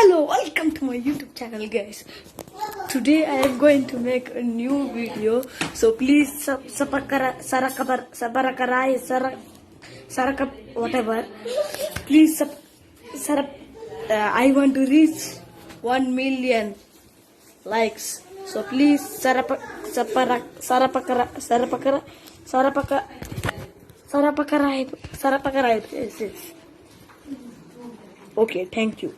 Hello, welcome to my YouTube channel, guys. Today I am going to make a new video, so please whatever. Please I want to reach 1 million likes, so please yes. Okay, thank you.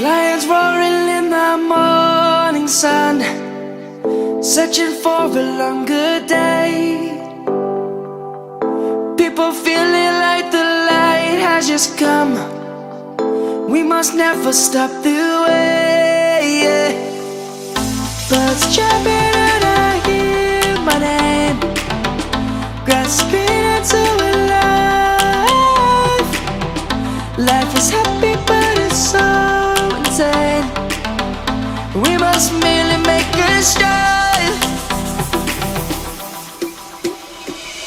Lions roaring in the morning sun, searching for a longer day. People feeling like the light has just come. We must never stop the way. Birds chirping and I hear my name, grasping into a life. Life is happy but it's so insane. We must merely make a start.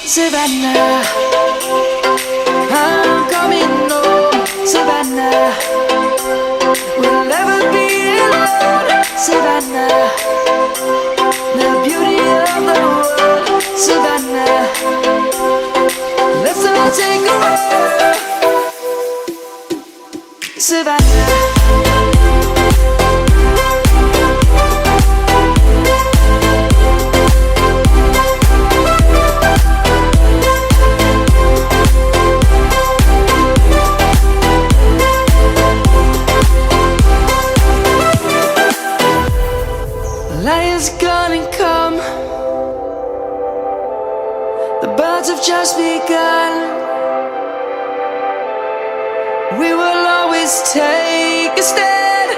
Savannah, I'm coming home. Savannah, we'll never be alone. Savannah, the beauty of the world. Savannah, let's all take a walk. Savannah. Lion's gonna come. The birds have just begun. We will always take a stand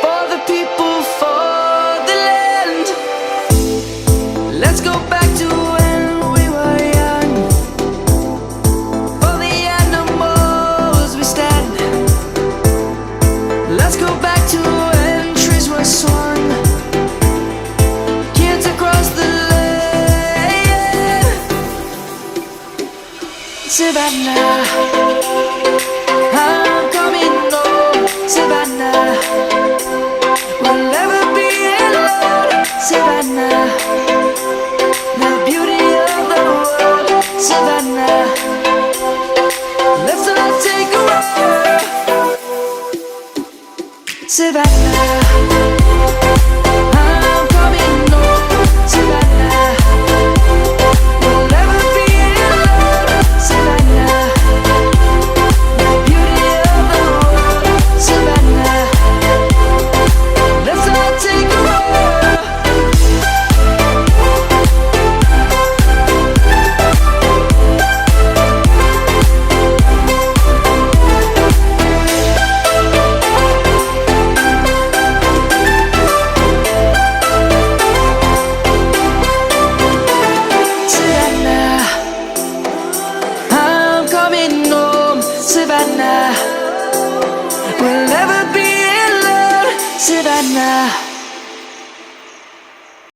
for the people, for the land. Let's go back to when we were young. For the animals we stand. Let's go back to when trees were swung, kids across the land. Savannah, I'm coming home. Savannah, we'll never be alone. Savannah, the beauty of the world. Savannah, let's all take a walk. Savannah.